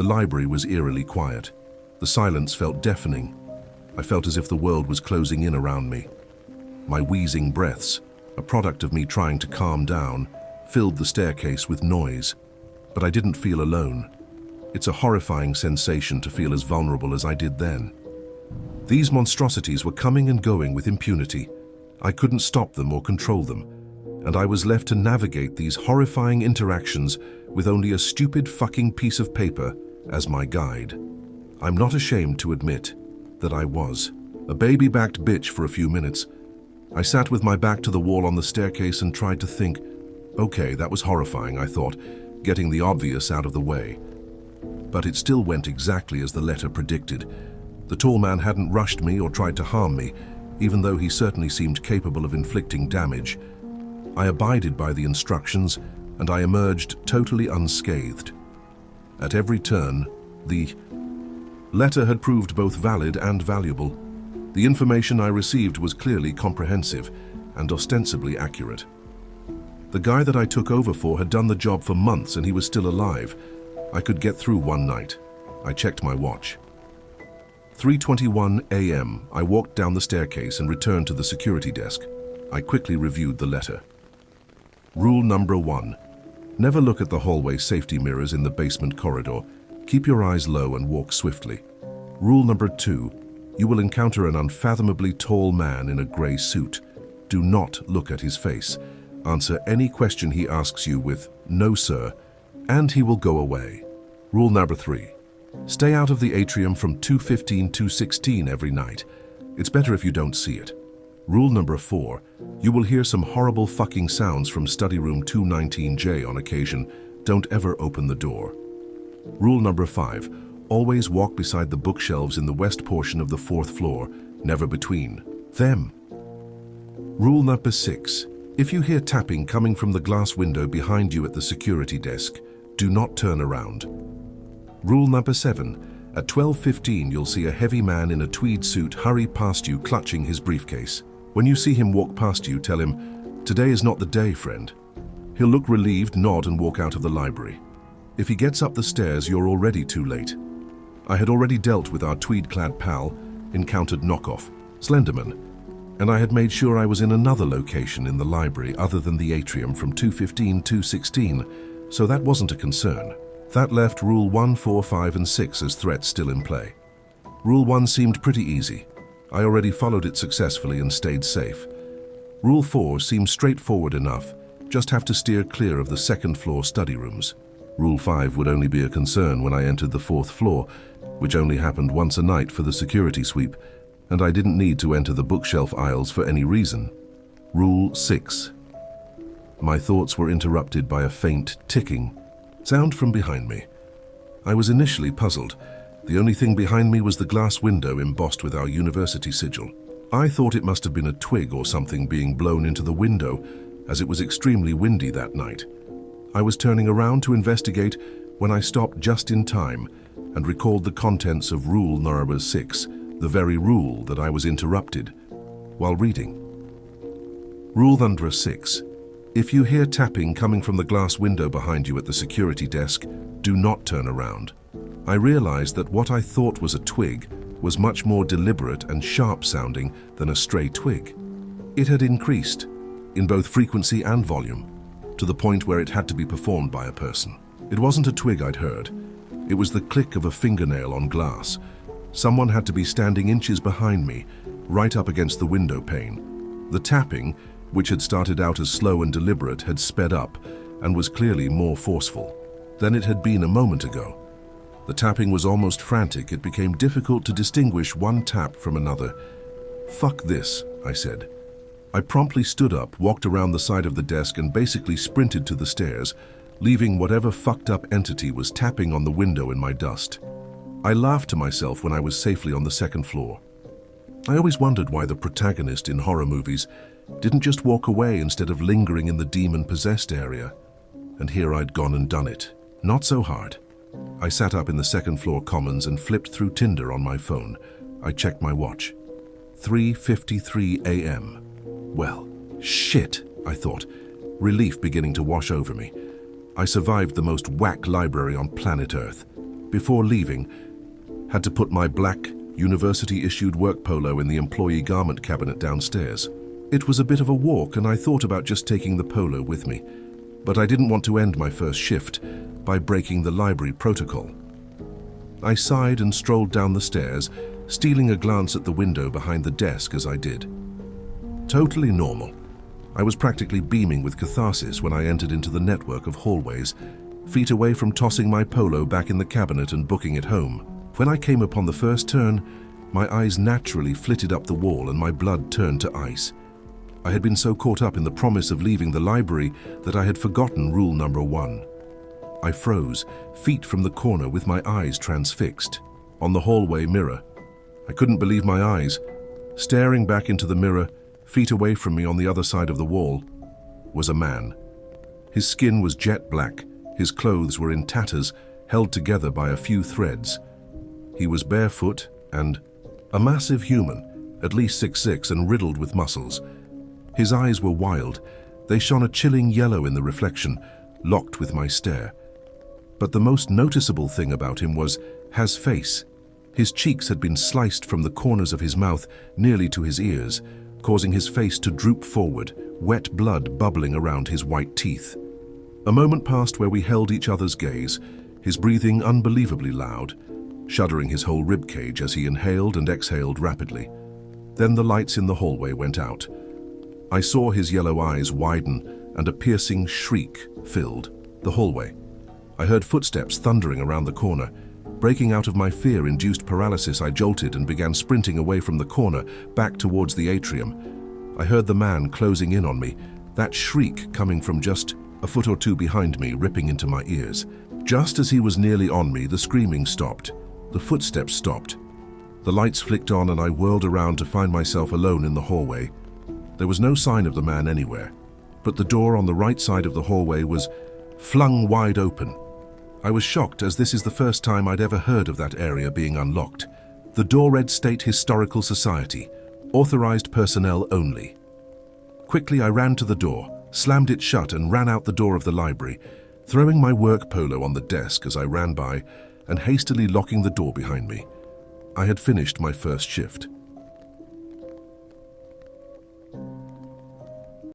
The library was eerily quiet. The silence felt deafening. I felt as if the world was closing in around me. My wheezing breaths, a product of me trying to calm down, filled the staircase with noise. But I didn't feel alone. It's a horrifying sensation to feel as vulnerable as I did then. These monstrosities were coming and going with impunity. I couldn't stop them or control them, and I was left to navigate these horrifying interactions with only a stupid fucking piece of paper as my guide. I'm not ashamed to admit that I was a baby-backed bitch for a few minutes. I sat with my back to the wall on the staircase and tried to think. Okay, that was horrifying, I thought, getting the obvious out of the way. But it still went exactly as the letter predicted. The tall man hadn't rushed me or tried to harm me, even though he certainly seemed capable of inflicting damage. I abided by the instructions, and I emerged totally unscathed. At every turn, the letter had proved both valid and valuable. The information I received was clearly comprehensive and ostensibly accurate. The guy that I took over for had done the job for months and he was still alive. I could get through one night. I checked my watch. 3:21 a.m. I walked down the staircase and returned to the security desk. I quickly reviewed the letter. Rule number 1. Never look at the hallway safety mirrors in the basement corridor. Keep your eyes low and walk swiftly. Rule number 2. You will encounter an unfathomably tall man in a grey suit. Do not look at his face. Answer any question he asks you with, "No, sir," and he will go away. Rule number 3. Stay out of the atrium from 2:15 to 2:16 every night. It's better if you don't see it. Rule number 4. You will hear some horrible fucking sounds from study room 219J on occasion. Don't ever open the door. Rule number 5. Always walk beside the bookshelves in the west portion of the 4th floor, never between them. Rule number 6. If you hear tapping coming from the glass window behind you at the security desk, do not turn around. Rule number 7. At 12:15 you'll see a heavy man in a tweed suit hurry past you clutching his briefcase. When you see him walk past you, tell him, "Today is not the day, friend." He'll look relieved, nod and walk out of the library. If he gets up the stairs, you're already too late. I had already dealt with our tweed-clad pal, encountered Knockoff, Slenderman, and I had made sure I was in another location in the library other than the atrium from 2:15 to 2:16, so that wasn't a concern. That left Rule 1, 4, 5, and 6 as threats still in play. Rule 1 seemed pretty easy. I already followed it successfully and stayed safe. Rule 4 seemed straightforward enough, just have to steer clear of the 2nd floor study rooms. Rule 5 would only be a concern when I entered the 4th floor, which only happened once a night for the security sweep, and I didn't need to enter the bookshelf aisles for any reason. Rule 6. My thoughts were interrupted by a faint ticking sound from behind me. I was initially puzzled. The only thing behind me was the glass window embossed with our university sigil. I thought it must have been a twig or something being blown into the window, as it was extremely windy that night. I was turning around to investigate when I stopped just in time and recalled the contents of Rule number 6, the very rule that I was interrupted while reading. Rule number 6. If you hear tapping coming from the glass window behind you at the security desk, do not turn around. I realized that what I thought was a twig was much more deliberate and sharp-sounding than a stray twig. It had increased, in both frequency and volume, to the point where it had to be performed by a person. It wasn't a twig I'd heard. It was the click of a fingernail on glass. Someone had to be standing inches behind me, right up against the window pane. The tapping, which had started out as slow and deliberate, had sped up and was clearly more forceful than it had been a moment ago. The tapping was almost frantic. It became difficult to distinguish one tap from another. "Fuck this," I said. I promptly stood up, walked around the side of the desk and basically sprinted to the stairs, leaving whatever fucked up entity was tapping on the window in my dust. I laughed to myself when I was safely on the 2nd floor. I always wondered why the protagonist in horror movies didn't just walk away instead of lingering in the demon-possessed area. And here I'd gone and done it. Not so hard. I sat up in the 2nd floor commons and flipped through Tinder on my phone. I checked my watch. 3:53 a.m. Well, shit, I thought, relief beginning to wash over me. I survived the most whack library on planet Earth. before leaving, had to put my black, university-issued work polo in the employee garment cabinet downstairs. It was a bit of a walk, and I thought about just taking the polo with me, but I didn't want to end my first shift by breaking the library protocol. I sighed and strolled down the stairs, stealing a glance at the window behind the desk as I did. Totally normal. I was practically beaming with catharsis when I entered into the network of hallways, feet away from tossing my polo back in the cabinet and booking it home. When I came upon the first turn, my eyes naturally flitted up the wall and my blood turned to ice. I had been so caught up in the promise of leaving the library that I had forgotten rule number 1. I froze, feet from the corner with my eyes transfixed. On the hallway mirror, I couldn't believe my eyes. Staring back into the mirror, feet away from me on the other side of the wall, was a man. His skin was jet black, his clothes were in tatters, held together by a few threads. He was barefoot and a massive human, at least 6'6" and riddled with muscles. His eyes were wild. They shone a chilling yellow in the reflection, locked with my stare. But the most noticeable thing about him was his face. His cheeks had been sliced from the corners of his mouth nearly to his ears, causing his face to droop forward, wet blood bubbling around his white teeth. A moment passed where we held each other's gaze, his breathing unbelievably loud, shuddering his whole ribcage as he inhaled and exhaled rapidly. Then the lights in the hallway went out. I saw his yellow eyes widen and a piercing shriek filled the hallway. I heard footsteps thundering around the corner. Breaking out of my fear-induced paralysis, I jolted and began sprinting away from the corner, back towards the atrium. I heard the man closing in on me, that shriek coming from just a foot or two behind me, ripping into my ears. Just as he was nearly on me, the screaming stopped. The footsteps stopped. The lights flicked on and I whirled around to find myself alone in the hallway. There was no sign of the man anywhere, but the door on the right side of the hallway was flung wide open. I was shocked, as this is the first time I'd ever heard of that area being unlocked. The door read State Historical Society, authorized personnel only. Quickly I ran to the door, slammed it shut and ran out the door of the library, throwing my work polo on the desk as I ran by and hastily locking the door behind me. I had finished my first shift.